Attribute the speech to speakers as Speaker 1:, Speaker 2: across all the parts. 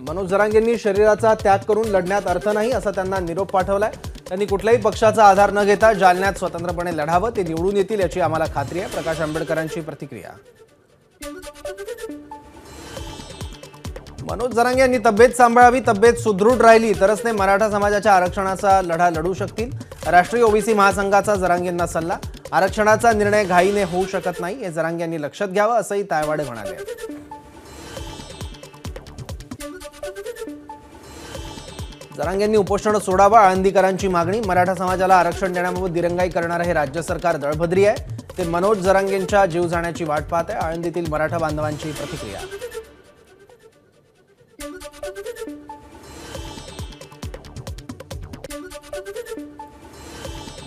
Speaker 1: मनोज जरांगेंनी शरीराचा त्याग करून लढण्यात अर्थ नाही असा त्यांना निरोप पाठवलाय। त्यांनी कुठल्याही पक्षाचा आधार न घेता जालन्यात स्वतंत्रपणे लढावं, ते निवडून येतील याची आम्हाला खात्री आहे। प्रकाश आंबेडकरांची प्रतिक्रिया। मनोज जरांगे यांनी तब्येत सांभाळावी, तब्येत सुदृढ राहिली तरच ते मराठा समाजाच्या आरक्षणाचा लढा लढू शकतील। राष्ट्रीय ओबीसी महासंघाचा जरांगेंना सल्ला, आरक्षणाचा निर्णय घाईने होऊ शकत नाही हे जरांगे यांनी लक्षात घ्यावं असंही तायवाडे म्हणाले। जरांगेंनी उपोषण सोडावं, आळंदीकरांची मागणी। मराठा समाजाला आरक्षण देण्याबाबत दिरंगाई करणारे हे राज्य सरकार दळभद्री आहे, ते मनोज जरांगेंच्या जीव जाण्याची वाट पाहत आहे। आळंदीतील मराठा बांधवांची प्रतिक्रिया।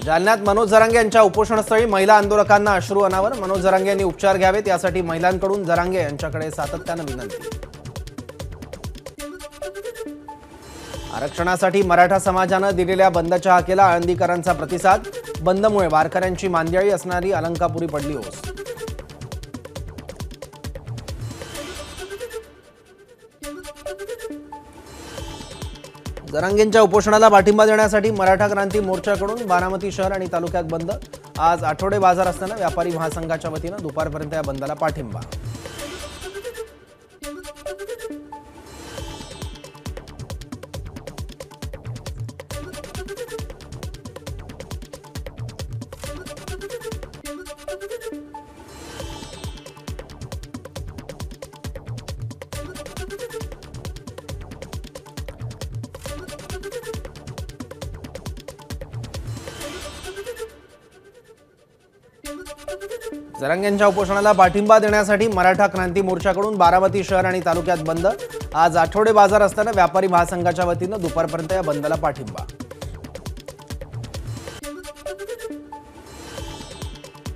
Speaker 1: जालन्यात मनोज जरांगे यांच्या उपोषणस्थळी महिला आंदोलकांना अश्रू अनावर। मनोज जरांगे यांनी उपचार घ्यावेत यासाठी महिलांकडून जरांगे यांच्याकडे सातत्यानं विनंती। आरक्षणासाठी मराठा समाजानं दिलेल्या बंदच्या हाकेला आळंदीकरांचा प्रतिसाद। बंदमुळे वारकऱ्यांची मांदियाळी असणारी अलंकापुरी पडली ओस। जरांगेंच्या उपोषणाला पाठिंबा देण्यासाठी मराठा क्रांती मोर्चाकडून बारामती शहर आणि तालुक्यात बंद। आज आठवडे बाजार असताना व्यापारी महासंघाच्या वतीनं दुपारपर्यंत या बंदला पाठिंबा। जरांगेंच्या उपोषणाला पाठिंबा देण्यासाठी मराठा क्रांती मोर्चाकडून बारामती शहर आणि तालुक्यात बंद। आज आठवडे बाजार असताना व्यापारी महासंघाच्या वतीनं दुपारपर्यंत या बंदला पाठिंबा।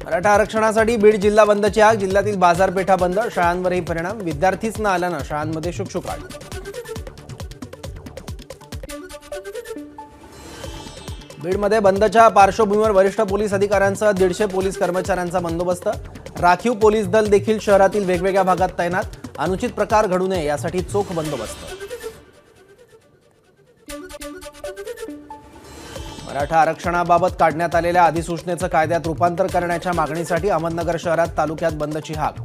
Speaker 1: मराठा आरक्षणासाठी बीड जिल्हा बंदची हाक। जिल्ह्यातील बाजारपेठा बंद, शाळांवरही परिणाम। विद्यार्थीच न आल्यानं शाळांमध्ये शुकशुकाट। बीडमध्ये बंदच्या पार्श्वभूमीवर वरिष्ठ पोलीस अधिकाऱ्यांसह 150 पोलीस कर्मचाऱ्यांचा बंदोबस्त। राखीव पोलीस दल देखील शहरातील वेगवेगळ्या भागात तैनात। अनुचित प्रकार घडू नये यासाठी चोख बंदोबस्त। मराठा आरक्षणाबाबत काढण्यात आलेल्या अधिसूचनेचं कायद्यात रूपांतर करण्याच्या मागणीसाठी अहमदनगर शहरात तालुक्यात बंदची हाक।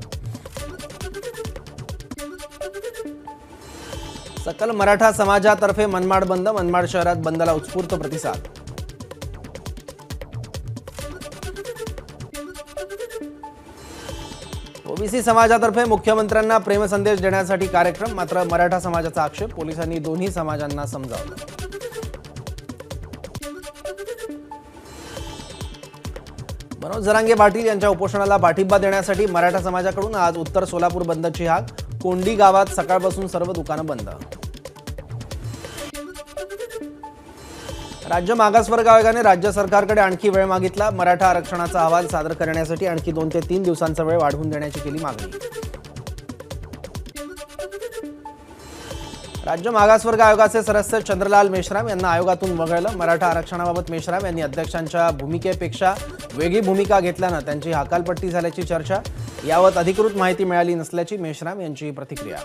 Speaker 1: सकल मराठा समाजातर्फे मनमाड बंद। मनमाड शहरात बंदला उत्स्फूर्त प्रतिसाद। ओबीसी समाजातर्फे मुख्यमंत्र्यांना प्रेमसंदेश देण्यासाठी कार्यक्रम, मात्र मराठा समाजाचा आक्षेप। पोलिसांनी दोन्ही समाजांना समजावलं। मनोज जरांगे पाटील यांच्या उपोषणाला पाठिंबा देण्यासाठी मराठा समाजाकडून आज उत्तर सोलापूर बंदची हाक। कोंडी गावात सकाळपासून सर्व दुकानं बंद। राज्य मागासवर्ग आयोगाने राज्य सरकारकडे आणखी वेळ मागितला। मराठा आरक्षणाचा अहवाल सादर करण्यासाठी आणखी 2 ते 3 दिवसांचा वेळ वाढवून देण्याची केली मागणी। राज्य मागासवर्ग आयोगाचे सदस्य चंद्रलाल मेश्राम यांना आयोगातून वगळलं। मराठा आरक्षणाबाबत मेश्राम यांनी अध्यक्षांच्या भूमिकेपेक्षा वेगळी भूमिका घेतल्यानं त्यांची हकालपट्टी झाल्याची चर्चा। याबाबत अधिकृत माहिती मिळाली नसल्याची मेश्राम यांची प्रतिक्रिया।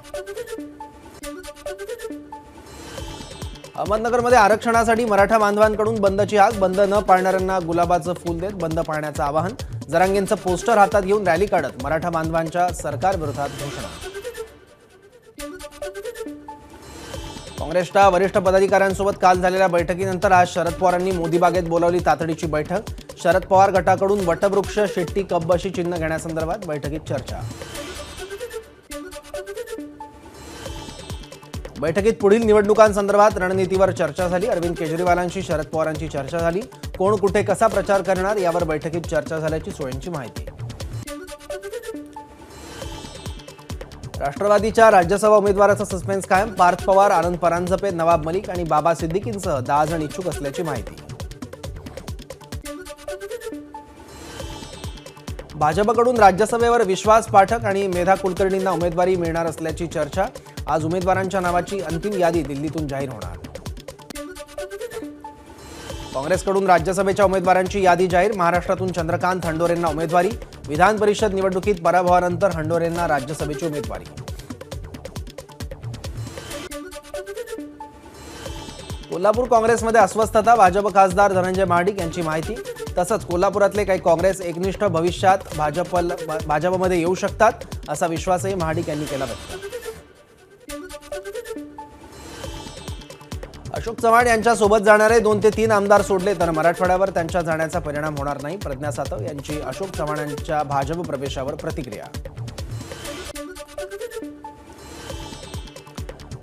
Speaker 1: अहमदनगरमध्ये आरक्षणासाठी मराठा बांधवांकडून बंदची हाक। बंद न पाळणाऱ्यांना गुलाबाचं फूल देत बंद पाळण्याचं आवाहन। जरांगेंचं पोस्टर हातात घेऊन रॅली काढत मराठा बांधवांच्या सरकारविरोधात घोषणा। काँग्रेसच्या वरिष्ठ पदाधिकाऱ्यांसोबत काल झालेल्या बैठकीनंतर आज शरद पवारांनी मोदी बागेत बोलावली तातडीची बैठक। शरद पवार गटाकडून वटवृक्ष, शेट्टी, कब्ब अशी चिन्ह घेण्यासंदर्भात बैठकीत चर्चा। बैठकीत पुढील निवडणुकांसंदर्भात रणनीतीवर चर्चा झाली। अरविंद केजरीवालांशी शरद पवारांची चर्चा झाली। कोण कुठे कसा प्रचार करणार यावर बैठकीत चर्चा झाल्याची सोयींची माहिती। राष्ट्रवादीच्या राज्यसभा उमेदवाराचा सस्पेन्स कायम। पार्थ पवार, आनंद परांजपे, नवाब मलिक आणि बाबा सिद्दीकींसह 10 जण इच्छुक असल्याची माहिती। भाजपकडून राज्यसभेवर विश्वास पाठक आणि मेधा कुलकर्णींना उमेदवारी मिळणार असल्याची चर्चा। आज उमेदवारांच्या नावाची अंतिम यादी दिल्लीतून जाहीर होणार। काँग्रेसकडून राज्यसभेच्या उमेदवारांची यादी जाहीर। महाराष्ट्रातून चंद्रकांत हंडोरेंना उमेदवारी। विधान परिषद निवडणुकीत पराभवानंतर हंडोरेंना राज्यसभेची उमेदवारी। कोल्हापूर काँग्रेसमध्ये अस्वस्थता, भाजप खासदार धनंजय महाडिक यांची माहिती. तसंच कोल्हापुरातले काही काँग्रेस एकनिष्ठ भविष्यात भाजपमध्ये येऊ शकतात असा विश्वासही महाडिक यांनी केला व्यक्त. अशोक चव्हाण यांच्यासोबत जाणारे 2 ते 3 आमदार सोडले तर मराठवाड्यावर त्यांच्या जाण्याचा परिणाम होणार नाही. प्रज्ञा सातव यांची अशोक चव्हाणांच्या भाजप प्रवेशावर प्रतिक्रिया.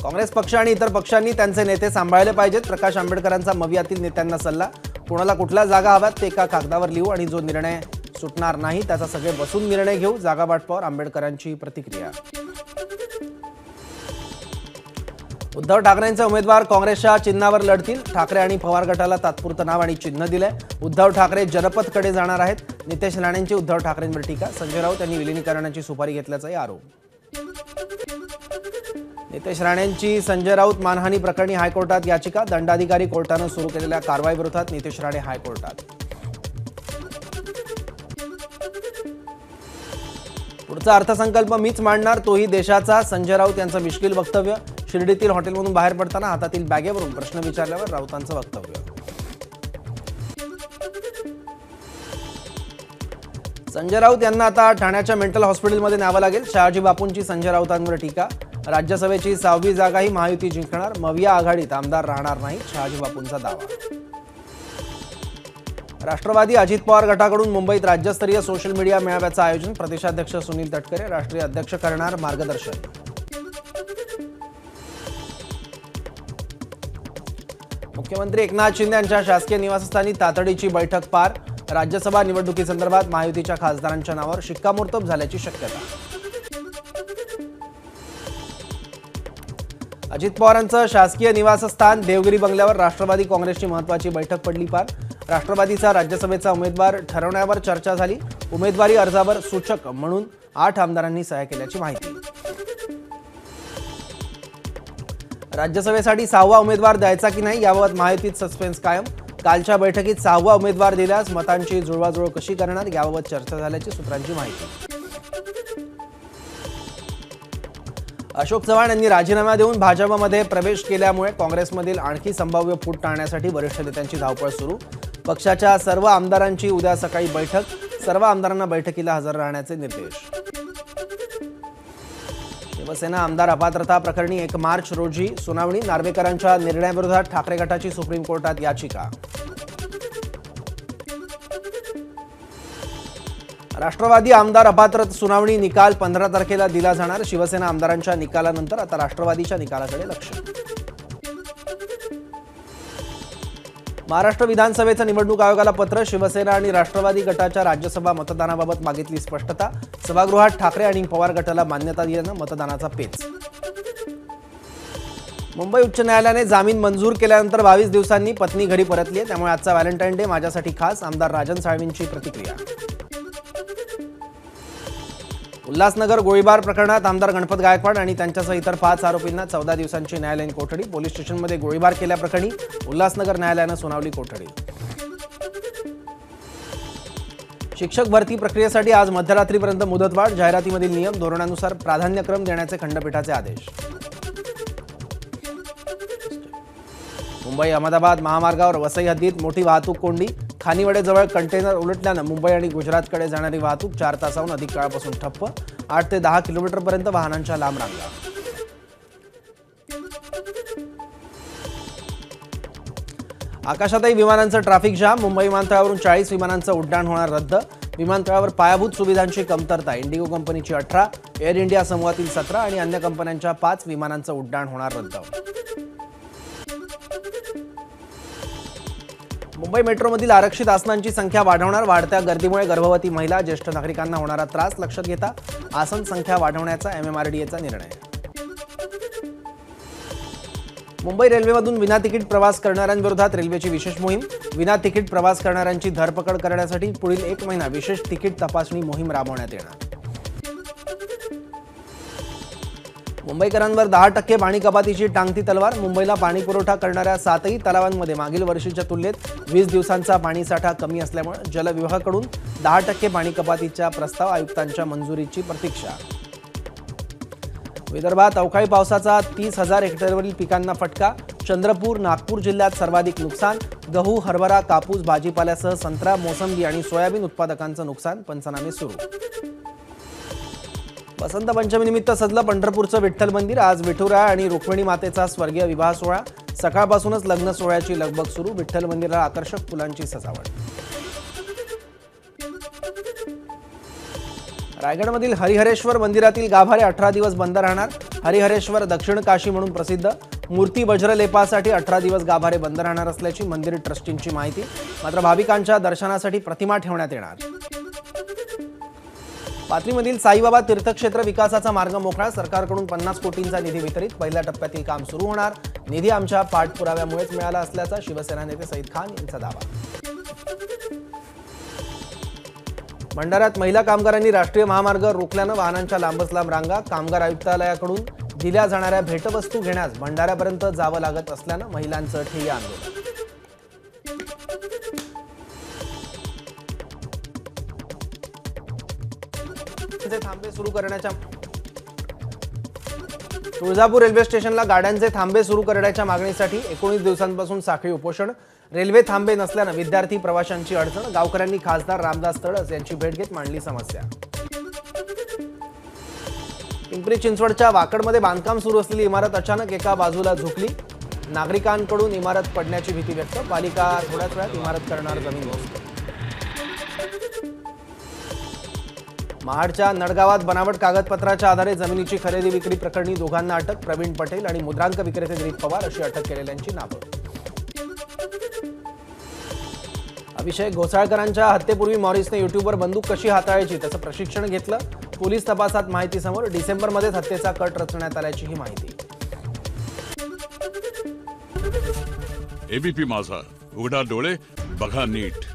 Speaker 1: काँग्रेस पक्ष आणि इतर पक्षांनी त्यांचे नेते सांभाळले पाहिजेत. प्रकाश आंबेडकरांचा मवियातील नेत्यांना सल्ला. कोणाला कुठल्या जागा हव्यात ते एका कागदावर लिहू आणि जो निर्णय सुटणार नाही त्याचा सगळे बसून निर्णय घेऊ. जागा वाटपावर आंबेडकरांची प्रतिक्रिया. उद्धव ठाकरेंचे उमेदवार काँग्रेसच्या चिन्हावर लढतील. ठाकरे आणि पवार गटाला तात्पुरतं नाव आणि चिन्ह दिलंय. उद्धव ठाकरे जनपथकडे जाणार आहेत. नितेश राणेंची उद्धव ठाकरेंवर टीका. संजय राऊत यांनी विलिनीकरणाची सुपारी घेतल्याचाही आरोप. नितेश राणेंची संजय राऊत मानहानी प्रकरणी हायकोर्टात याचिका. दंडाधिकारी कोर्टानं सुरू केलेल्या कारवाईविरोधात नितेश राणे हायकोर्टात. पुढचा अर्थसंकल्प मीच मांडणार, तोही देशाचा. संजय राऊत यांचं मिश्किल वक्तव्य. शिर्डीतील हॉटेलमधून बाहेर पडताना हातातील बॅगेवरून प्रश्न विचारल्यावर राऊतांचं वक्तव्य. संजय राऊत यांना आता ठाण्याच्या मेंटल हॉस्पिटलमध्ये न्यावं लागेल. शहाजी बापूंची संजय राऊतांवर टीका. राज्यसभेची 6वी जागाही महायुती जिंकणार. मविया आघाडीत आमदार राहणार नाही, शहाजी बापूंचा दावा. राष्ट्रवादी अजित पवार गटाकडून मुंबईत राज्यस्तरीय सोशल मीडिया मेळाव्याचं आयोजन. प्रदेशाध्यक्ष सुनील तटकरे राष्ट्रीय अध्यक्ष करणार मार्गदर्शन. मुख्यमंत्री एकनाथ शिंदे यांच्या शासकीय निवासस्थानी तातडीची बैठक पार. राज्यसभा निवडणुकीसंदर्भात महायुतीच्या खासदारांच्या नावावर शिक्कामोर्तब झाल्याची शक्यता. अजित पवारांचं शासकीय निवासस्थान देवगिरी बंगल्यावर राष्ट्रवादी काँग्रेसची महत्त्वाची बैठक पडली पार. राष्ट्रवादीचा राज्यसभेचा उमेदवार ठरवण्यावर चर्चा झाली. उमेदवारी अर्जावर सूचक म्हणून 8 आमदारांनी सह्या केल्याची माहिती. राज्यसभेसाठी 6वा उमेदवार द्यायचा की नाही याबाबत महायुतीत सस्पेन्स कायम. कालच्या बैठकीत 6वा उमेदवार दिल्यास मतांची जुळवाजुळव कशी करणार याबाबत चर्चा झाल्याची सूत्रांची माहिती. अशोक चव्हाण यांनी राजीनामा देऊन भाजपमध्ये प्रवेश केल्यामुळे काँग्रेसमधील आणखी संभाव्य फूट टाळण्यासाठी वरिष्ठ नेत्यांची धावपळ सुरू. पक्षाच्या सर्व आमदारांची उद्या सकाळी बैठक. सर्व आमदारांना बैठकीला हजर राहण्याचे निर्देश. शिवसेना आमदार अपात्रता प्रकरणी 1 मार्च रोजी सुनावणी. नार्वेकरांच्या निर्णयाविरोधात ठाकरे गटाची सुप्रीम कोर्टात याचिका. राष्ट्रवादी आमदार अपात्र सुनावणी निकाल 15 तारखेला दिला जाणार. शिवसेना आमदारांच्या निकालानंतर आता राष्ट्रवादीच्या निकालाकडे लक्ष. महाराष्ट्र विधानसभेचं निवडणूक आयोगाला पत्र. शिवसेना आणि राष्ट्रवादी गटाच्या राज्यसभा मतदानाबाबत मागितली स्पष्टता. सभागृहात ठाकरे आणि पवार गटाला मान्यता दिल्यानं मतदानाचा पेच. मुंबई उच्च न्यायालयाने जामीन मंजूर केल्यानंतर 22 दिवसांनी पत्नी घरी परतली आहे. त्यामुळे आजचा व्हॅलेंटाईन डे माझ्यासाठी खास. आमदार राजन साळवींची प्रतिक्रिया. उल्हासनगर गोळीबार प्रकरणात आमदार गणपत गायकवाड आणि त्यांच्यासह इतर 5 आरोपींना 14 दिवसांची न्यायालयीन कोठडी. पोलीस स्टेशनमध्ये गोळीबार केल्याप्रकरणी उल्हासनगर न्यायालयानं सुनावली कोठडी. शिक्षक भरती प्रक्रियेसाठी आज मध्यरात्रीपर्यंत मुदतवाढ. जाहिरातीमधील नियम धोरणानुसार प्राधान्यक्रम देण्याचे खंडपीठाचे आदेश. मुंबई अहमदाबाद महामार्गावर वसई हद्दीत मोठी वाहतूक कोंडी. खानिवडेजवळ कंटेनर उलटल्यानं मुंबई आणि गुजरातकडे जाणारी वाहतूक 4 तासाहून अधिक काळापासून ठप्प. 8 ते 10 किलोमीटरपर्यंत वाहनांच्या लांब रांगा. आकाशातही विमानांचं ट्रॅफिक जाम. मुंबई विमानतळावरून 40 विमानांचं उड्डाण होणार रद्द. विमानतळावर पायाभूत सुविधांची कमतरता. इंडिगो कंपनीची 18, एअर इंडिया समूहातील 17 आणि अन्य कंपन्यांच्या 5 विमानांचं उड्डाण होणार रद्द. मुंबई मेट्रोमधील आरक्षित आसनांची संख्या वाढवणार. वाढत्या गर्दीमुळे गर्भवती महिला, ज्येष्ठ नागरिकांना होणारा त्रास लक्षात घेता आसन संख्या वाढवण्याचा MMRDAचा निर्णय. मुंबई रेल्वेमधून विना तिकीट प्रवास करणाऱ्यांविरोधात रेल्वेची विशेष मोहीम. विना तिकीट प्रवास करणाऱ्यांची धरपकड करण्यासाठी पुढील 1 महिना विशेष तिकीट तपासणी मोहीम राबवण्यात येणार. मुंबईकरांवर 10% पाणी कपातीची टांगती तलवार. मुंबईला पाणी पुरवठा करणाऱ्या 7ही तलावांमध्ये मागील वर्षीच्या तुलनेत 20 दिवसांचा पाणीसाठा कमी असल्यामुळे जलविभागाकडून 10% पाणी कपातीचा प्रस्ताव. आयुक्तांच्या मंजुरीची प्रतीक्षा. विदर्भात अवकाळी पावसाचा 30,000 हेक्टरवरील पिकांना फटका. चंद्रपूर नागपूर जिल्ह्यात सर्वाधिक नुकसान, गहू हरभरा कापूस भाजीपाल्यासह संत्रा मोसंबी आणि सोयाबीन उत्पादकांचं नुकसान, पंचनामे सुरू। वसंत पंचमीनिमित्त सजलं पंढरपूरचं विठ्ठल मंदिर, आज विठुराय आणि रुक्मिणी मातेचा स्वर्गीय विवाह सोहळा, सकाळपासूनच लग्न सोहळ्याची लगबग सुरू, विठ्ठल मंदिराला आकर्षक फुलांची सजावट। रायगडमधील हरिहरेश्वर मंदिरातील गाभारे 18 दिवस बंद राहणार, हरिहरेश्वर दक्षिण काशी म्हणून प्रसिद्ध, मूर्ती वज्रलेपासाठी 18 दिवस गाभारे बंद राहणार असल्याची मंदिर ट्रस्टींची माहिती, मात्र भाविकांच्या दर्शनासाठी प्रतिमा ठेवण्यात येणार। पाथरीमधील साईबाबा तीर्थक्षेत्र विकासाचा मार्ग मोकळा, सरकारकडून 50 कोटींचा निधी वितरित, पहिल्या टप्प्यातील काम सुरू होणार, निधी आमच्या पाठपुराव्यामुळेच मिळाला असल्याचा शिवसेना नेते सईद खान यांचा दावा। भंडाऱ्यात महिला कामगारांनी राष्ट्रीय महामार्ग रोखल्यानं वाहनांच्या लांबच लांब रांगा, कामगार आयुक्तालयाकडून दिल्या जाणाऱ्या भेटवस्तू घेण्यास भंडाऱ्यापर्यंत जावं लागत असल्यानं महिलांचं ठिय्या आंदोलन। थांबे सुरू करण्याच्या तुळजापूर रेल्वे स्टेशनला गाड्यांचे थांबे सुरू करण्याच्या मागणीसाठी 19 दिवसांपासून साखळी उपोषण, रेल्वे थांबे नसल्यानं विद्यार्थी प्रवाशांची अडचण, गावकऱ्यांनी खासदार रामदास तडस यांची भेट घेत मांडली समस्या। पिंपरी चिंचवडच्या वाकडमध्ये बांधकाम सुरू असलेली इमारत अचानक एका बाजूला झुकली, नागरिकांकडून इमारत पडण्याची भीती व्यक्त, पालिका थोड्याच वेळात इमारत करणार जमीनदोस्त। महाडच्या नडगावात बनावट कागदपत्राच्या आधारे जमिनीची खरेदी विक्री प्रकरणी दोघांना अटक, प्रवीण पटेल आणि मुद्रांक विक्रेते दिलीप पवार अशी अटक केलेल्यांची नावं। अभिषेक घोसाळकरांच्या हत्येपूर्वी मॉरिसने युट्यूबवर बंदूक कशी हाताळायची त्याचं प्रशिक्षण घेतलं, पोलीस तपासात माहिती समोर, डिसेंबरमध्येच हत्येचा कट रचण्यात आल्याची ही माहिती।
Speaker 2: एबीपी माझा, उघडा डोळे बघा नीट।